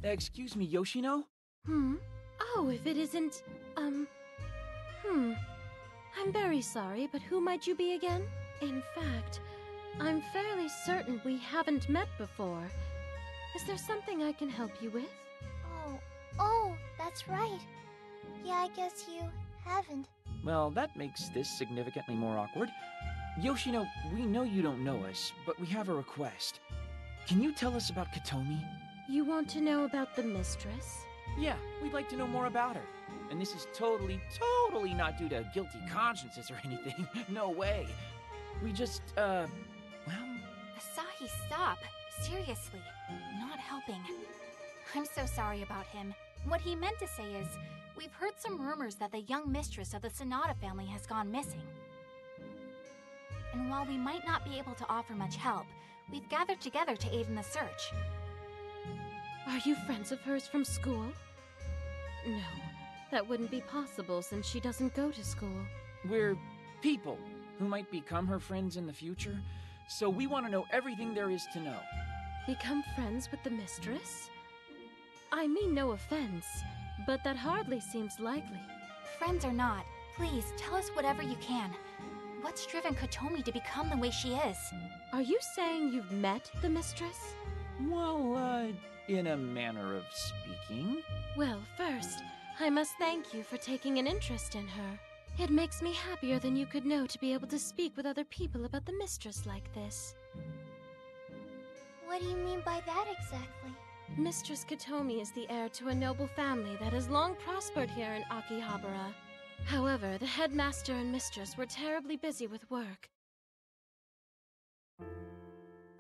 Excuse me, Yoshino? Oh, if it isn't... I'm very sorry, but who might you be again? In fact, I'm fairly certain we haven't met before. Is there something I can help you with? Oh, that's right. Yeah, I guess you haven't. Well, that makes this significantly more awkward. Yoshino, we know you don't know us, but we have a request. Can you tell us about Katomi? You want to know about the mistress? Yeah, we'd like to know more about her. And this is totally not due to guilty consciences or anything. No way. We just, well... Asahi, stop. Seriously. Not helping. I'm so sorry about him. What he meant to say is, we've heard some rumors that the young mistress of the Sonata family has gone missing. And while we might not be able to offer much help, we've gathered together to aid in the search. Are you friends of hers from school? No, that wouldn't be possible since she doesn't go to school. We're people who might become her friends in the future, so we want to know everything there is to know. Become friends with the mistress? I mean no offense, but that hardly seems likely. Friends or not, please tell us whatever you can. What's driven Kotomi to become the way she is? Are you saying you've met the mistress? Well, in a manner of speaking. Well, first, I must thank you for taking an interest in her. It makes me happier than you could know to be able to speak with other people about the mistress like this. What do you mean by that exactly? Mistress Katomi is the heir to a noble family that has long prospered here in Akihabara. However, the headmaster and mistress were terribly busy with work.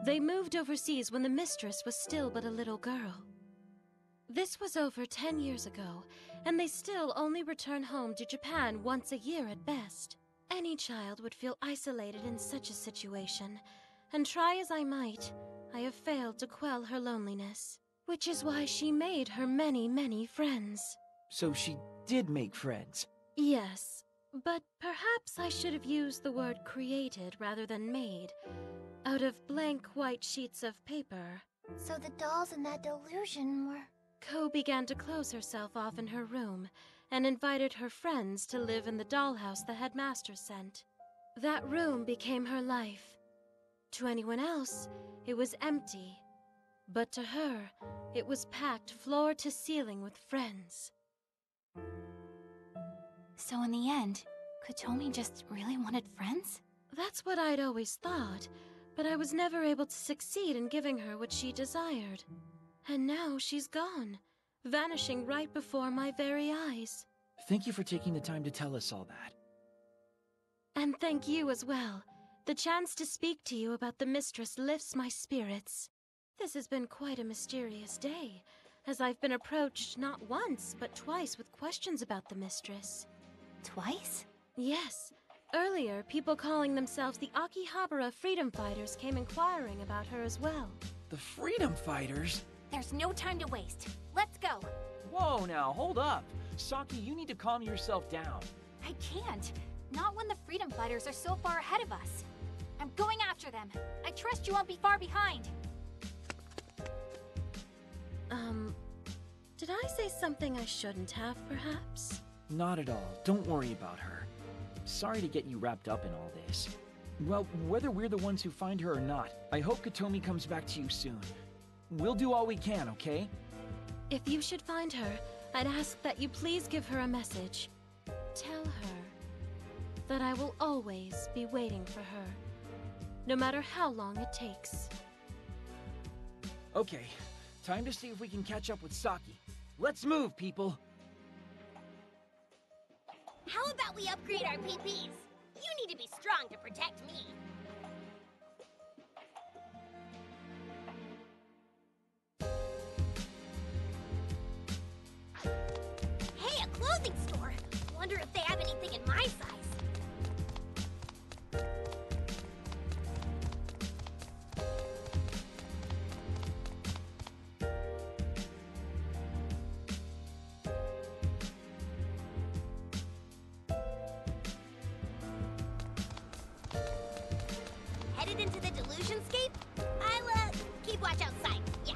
They moved overseas when the mistress was still but a little girl. This was over 10 years ago, and they still only return home to Japan once a year at best. Any child would feel isolated in such a situation, and try as I might, I have failed to quell her loneliness. Which is why she made her many friends. So she did make friends? Yes, but perhaps I should have used the word created rather than made, out of blank white sheets of paper. So the dolls in that delusion were... Ko began to close herself off in her room, and invited her friends to live in the dollhouse the headmaster sent. That room became her life. To anyone else, it was empty. But to her, it was packed floor to ceiling with friends. So in the end, Kotomi just really wanted friends? That's what I'd always thought, but I was never able to succeed in giving her what she desired. And now she's gone, vanishing right before my very eyes. Thank you for taking the time to tell us all that. And thank you as well. The chance to speak to you about the mistress lifts my spirits. This has been quite a mysterious day, as I've been approached not once, but twice with questions about the mistress. Twice? Yes. Earlier, people calling themselves the Akihabara Freedom Fighters came inquiring about her as well. The Freedom Fighters? There's no time to waste. Let's go. Whoa, now, hold up. Saki, you need to calm yourself down. I can't. Not when the Freedom Fighters are so far ahead of us. I'm going after them. I trust you won't be far behind. Did I say something I shouldn't have, perhaps? Not at all. Don't worry about her. Sorry to get you wrapped up in all this. Well, whether we're the ones who find her or not, I hope Kotomi comes back to you soon. We'll do all we can, okay? If you should find her, I'd ask that you please give her a message. Tell her that I will always be waiting for her, no matter how long it takes. Okay, time to see if we can catch up with Saki. Let's move, people! How about we upgrade our PPs? You need to be strong to protect me. Hey, a clothing store! Wonder if they have anything in my size. Headed into the delusionscape? I'll, keep watch outside, yeah.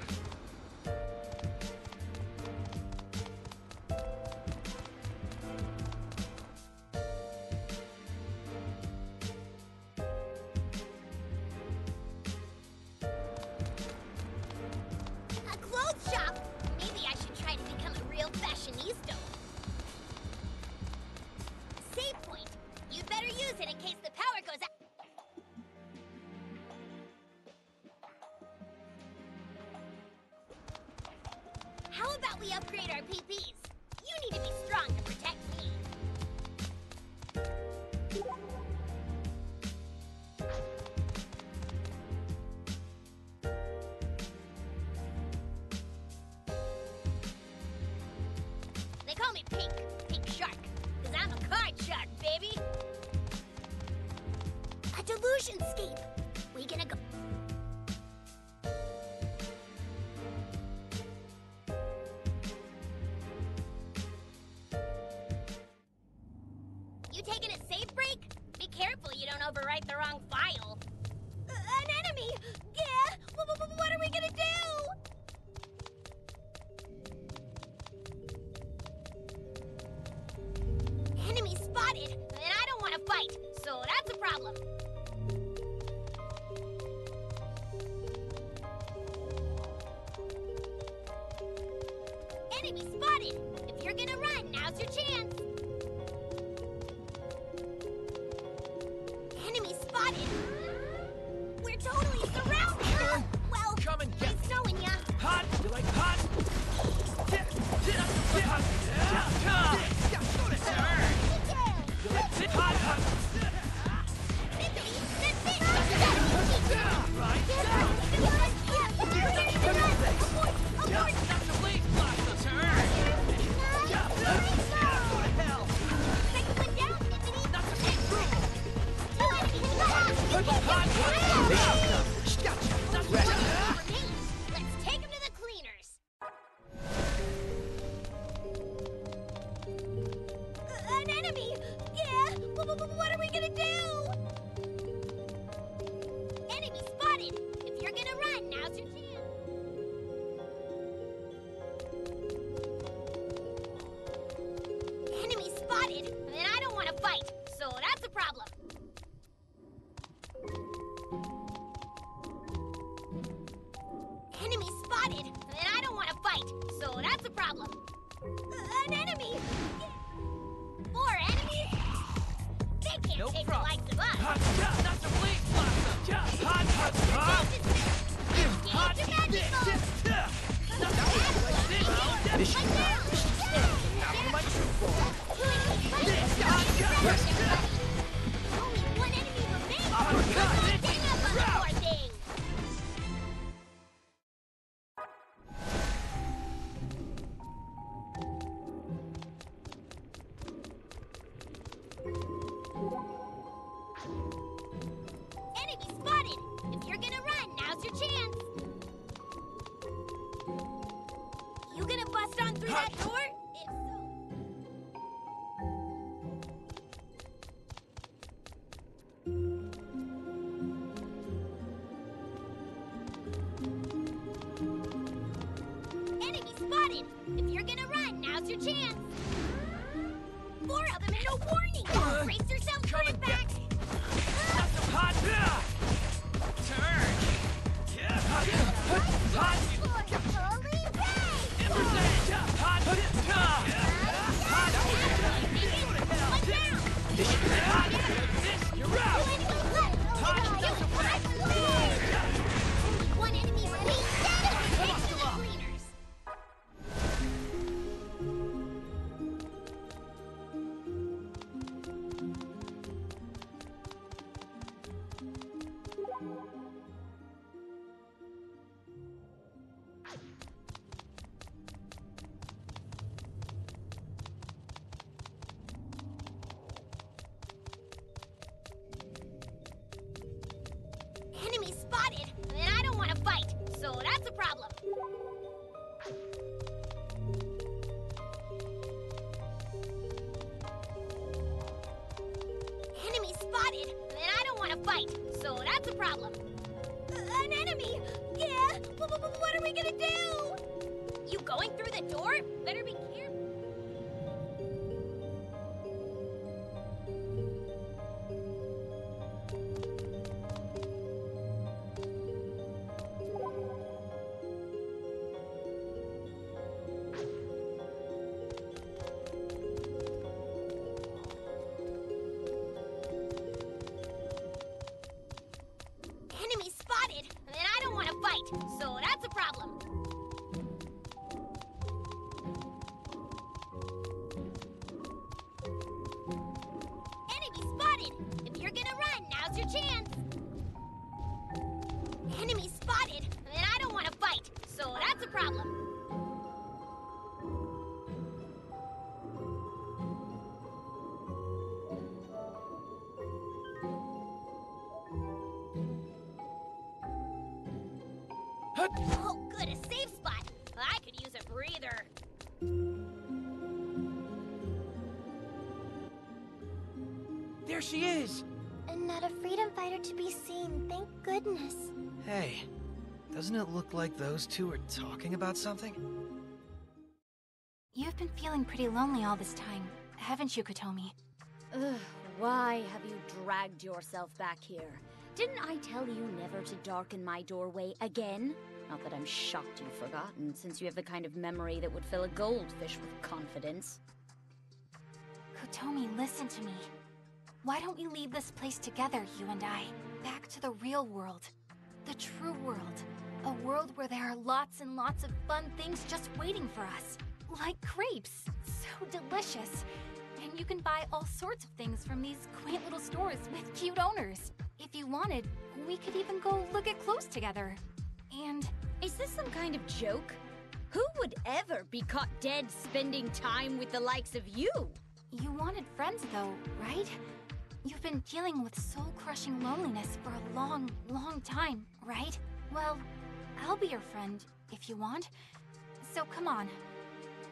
shop. Maybe I should try to become a real fashionista. Save point. You'd better use it in case the power goes out. How about we upgrade our PPs? You need to be strong to protect me. They call me Pink Shark, because I'm a card shark, baby. A delusion scape. We gonna go... You taking a safe break? Be careful you don't overwrite the wrong file. An enemy! Yeah! What are we gonna do? Enemy spotted, and I don't want to fight, so that's a problem. Enemy spotted! If you're gonna run, now's your chance. Enemy spotted! We're totally surrounded! Well, Come and get nice knowing ya. hot. You like hot? Let's take him to the cleaners. An enemy! Yeah! What are we gonna do? Enemy spotted! If you're gonna run, now's your chance. Enemy spotted! And I don't want to fight, so that's a problem. Enemy spotted! And I don't want to fight, so that's a problem. An enemy! More enemies? They can't No take problem. the likes of us. Hot. Not the blade blossom. Hot. Hot. Only one enemy remains. Hang up on the poor thing. Enemy spotted! If you're gonna run, now's your chance. You gonna bust on through that door? If so... Enemy spotted! If you're gonna run, now's your chance. 4 of them and no warning! Brace yourself for impact! Hot. Turn. Hot. Holy bang! Hot. You're out. One enemy remains dead! Take to the cleaners! Enemy spotted! And I don't want to fight, so that's a problem. Enemy spotted! And I don't want to fight, so that's a problem. An enemy! Yeah! What are we gonna do? You going through the door? Better be careful. problem? Oh, good, a safe spot. I could use a breather. There she is! And not a freedom fighter to be seen, thank goodness. Hey, doesn't it look like those two are talking about something? You've been feeling pretty lonely all this time, haven't you, Kotomi? Ugh, why have you dragged yourself back here? Didn't I tell you never to darken my doorway again? Not that I'm shocked you've forgotten, since you have the kind of memory that would fill a goldfish with confidence. Kotomi, listen to me. Why don't we leave this place together, you and I? Back to the real world. The true world. A world where there are lots and lots of fun things just waiting for us. Like crepes. So delicious. And you can buy all sorts of things from these quaint little stores with cute owners. If you wanted, we could even go look at clothes together. And... Is this some kind of joke? Who would ever be caught dead spending time with the likes of you? You wanted friends though, right? You've been dealing with soul-crushing loneliness for a long, long time, right? Well, I'll be your friend, if you want. So come on.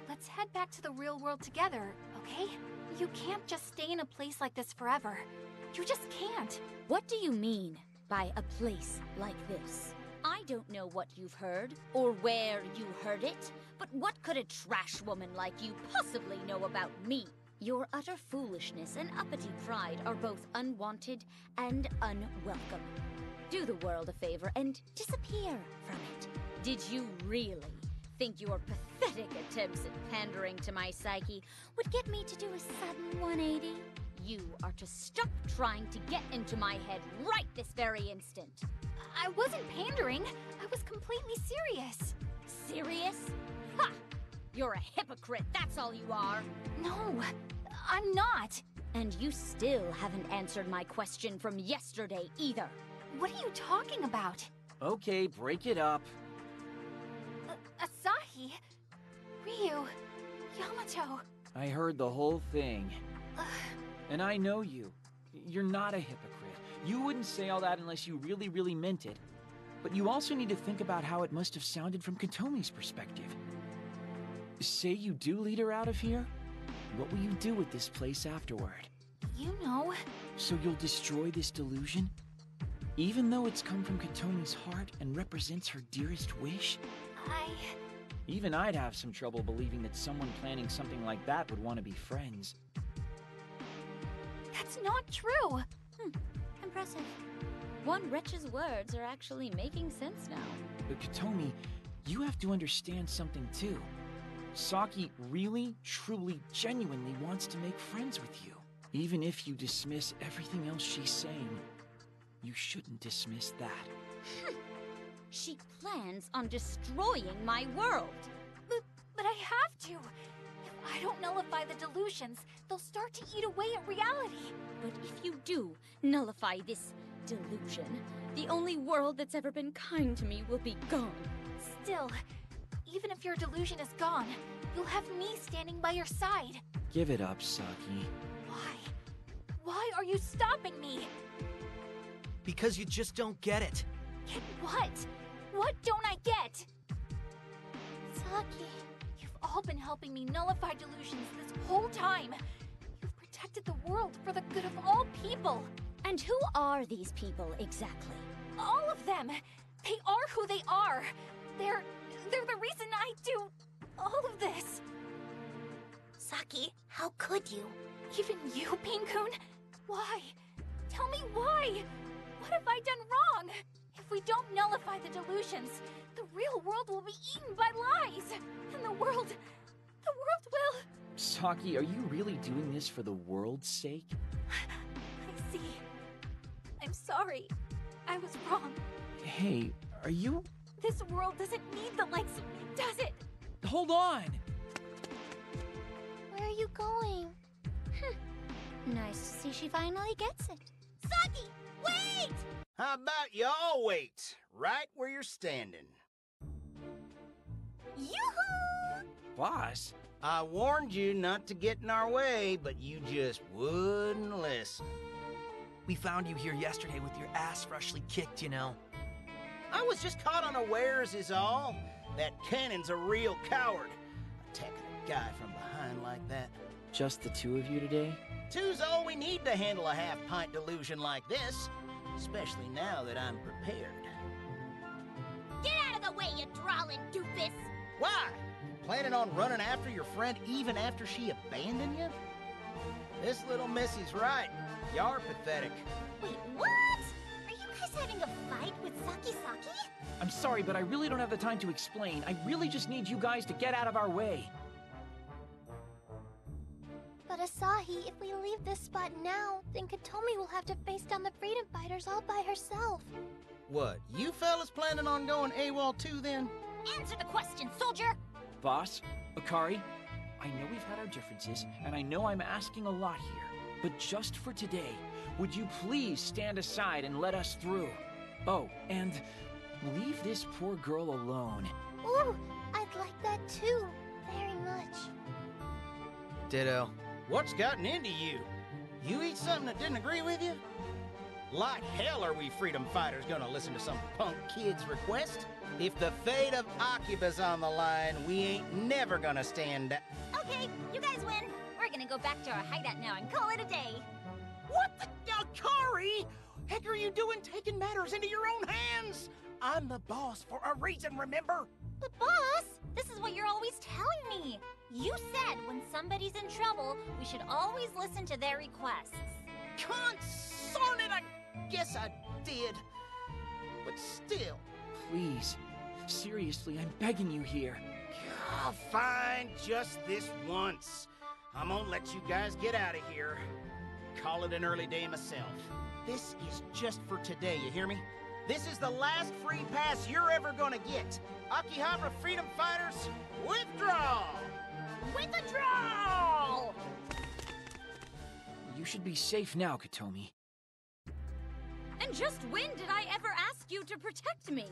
Let's head back to the real world together, okay? You can't just stay in a place like this forever. You just can't. What do you mean by a place like this? I don't know what you've heard, or where you heard it, but what could a trash woman like you possibly know about me? Your utter foolishness and uppity pride are both unwanted and unwelcome. Do the world a favor and disappear from it. Did you really think your pathetic attempts at pandering to my psyche would get me to do a sudden 180? You are to stop trying to get into my head right this very instant. I wasn't pandering. I was completely serious. Serious? Ha! You're a hypocrite, that's all you are. No, I'm not. And you still haven't answered my question from yesterday either. What are you talking about? Okay, break it up. Asahi? Ryu? Yamato? I heard the whole thing. And I know you. You're not a hypocrite. You wouldn't say all that unless you really, really meant it. But you also need to think about how it must have sounded from Kotomi's perspective. Say you do lead her out of here? What will you do with this place afterward? You know... So you'll destroy this delusion? Even though it's come from Kotomi's heart and represents her dearest wish? Even I'd have some trouble believing that someone planning something like that would want to be friends. That's not true! Impressive. One wretch's words are actually making sense now. But Kotomi, you have to understand something too. Saki really, truly, genuinely wants to make friends with you. Even if you dismiss everything else she's saying, you shouldn't dismiss that. She plans on destroying my world. But I have to. If I don't nullify the delusions, they'll start to eat away at reality. But if you do nullify this delusion, the only world that's ever been kind to me will be gone. Still, even if your delusion is gone, you'll have me standing by your side. Give it up, Saki. Why? Why are you stopping me? Because you just don't get it. Get what? What don't I get? Saki. You've all been helping me nullify delusions this whole time. You've protected the world for the good of all people. And who are these people exactly? All of them. They are who they are. They're the reason I do all of this. Saki, how could you? Even you, Pinkun? Why? Tell me why? What have I done wrong? If we don't nullify the delusions, the real world will be eaten by lies. And the world will... Saki, are you really doing this for the world's sake? I see. I'm sorry. I was wrong. Hey, are you... This world doesn't need the likes of me, does it? Hold on! Where are you going? Nice to see she finally gets it. Saki, wait! How about you all wait, right where you're standing? Boss? I warned you not to get in our way, but you just wouldn't listen. We found you here yesterday with your ass freshly kicked, you know. I was just caught unawares is all. That Cannon's a real coward. Attacking a guy from behind like that. Just the two of you today? Two's all we need to handle a half-pint delusion like this. Especially now that I'm prepared. Get out of the way, you drawling doofus! Why? Planning on running after your friend even after she abandoned you? This little missy's right. You're pathetic. Wait, what? Are you guys having a fight with Saki? I'm sorry, but I really don't have the time to explain. I really just need you guys to get out of our way. But Asahi, if we leave this spot now, then Katomi will have to face down the freedom fighters all by herself. What, you fellas planning on going AWOL too then? Answer the question, soldier! Boss, Akari, I know we've had our differences, and I know I'm asking a lot here, but just for today, would you please stand aside and let us through? Oh, and leave this poor girl alone. Ooh, I'd like that too, very much. Ditto. What's gotten into you? You eat something that didn't agree with you? Like hell are we freedom fighters gonna listen to some punk kid's request? If the fate of Akiba's on the line, we ain't never gonna stand. Okay, you guys win. We're gonna go back to our hideout now and call it a day. What the Akari? Heck are you doing taking matters into your own hands? I'm the boss for a reason, remember? But boss, this is what you're always telling me. You said when somebody's in trouble, we should always listen to their requests. Consarn it, I guess I did. But still. Please. Seriously, I'm begging you here. Oh, fine, just this once. I'm gonna let you guys get out of here. Call it an early day myself. This is just for today, you hear me? This is the last free pass you're ever gonna get. Akihabara Freedom Fighters, withdraw! Withdraw! You should be safe now, Katomi. And just when did I ever ask you to protect me?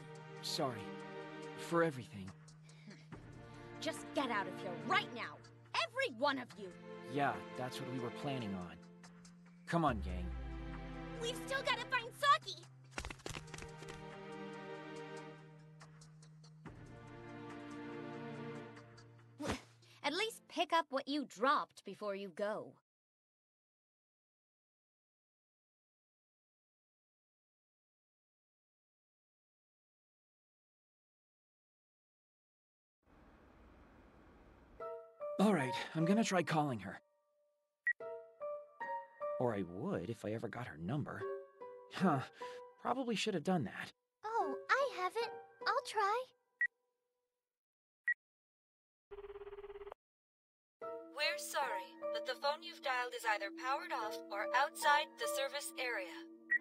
Sorry. For everything. Just get out of here right now. Every one of you. Yeah, that's what we were planning on. Come on, gang. We've still gotta find Saki! At least pick up what you dropped before you go. Alright, I'm gonna try calling her. Or I would if I ever got her number. Huh, probably should have done that. Oh, I haven't. I'll try. We're sorry, but the phone you've dialed is either powered off or outside the service area.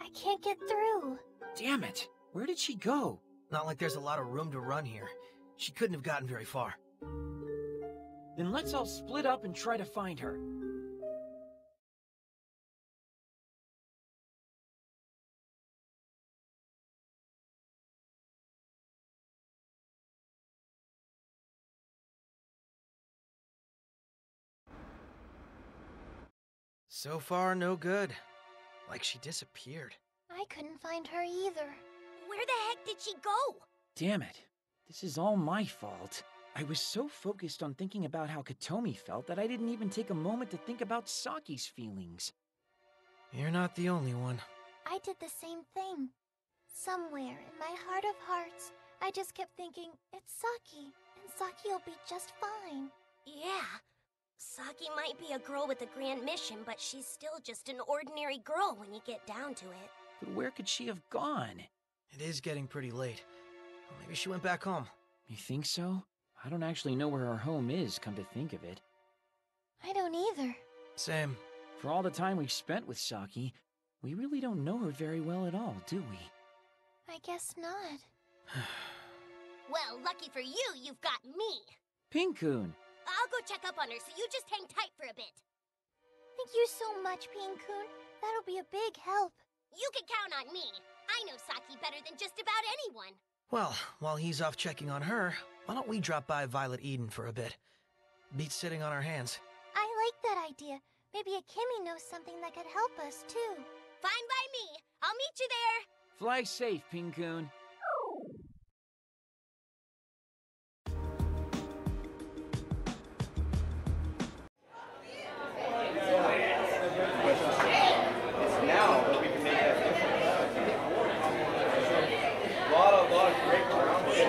I can't get through. Damn it! Where did she go? Not like there's a lot of room to run here. She couldn't have gotten very far. Then let's all split up and try to find her. So far, no good. Like she disappeared. I couldn't find her either. Where the heck did she go? Damn it. This is all my fault. I was so focused on thinking about how Katomi felt that I didn't even take a moment to think about Saki's feelings. You're not the only one. I did the same thing. Somewhere in my heart of hearts, I just kept thinking, it's Saki, and Saki will be just fine. Yeah. Saki might be a girl with a grand mission, but she's still just an ordinary girl when you get down to it. But where could she have gone? It is getting pretty late. Well, maybe she went back home. You think so? I don't actually know where her home is, come to think of it. I don't either. Same. For all the time we've spent with Saki, we really don't know her very well at all, do we? I guess not. Well, lucky for you, you've got me. Pinkun! I'll go check up on her, so you just hang tight for a bit. Thank you so much, Pinkun. That'll be a big help. You can count on me. I know Saki better than just about anyone. Well, while he's off checking on her, why don't we drop by Violet Eden for a bit? beats sitting on our hands. I like that idea. Maybe Akimi knows something that could help us, too. Fine by me. I'll meet you there. Fly safe, Pin-kun. A lot of great groundwork.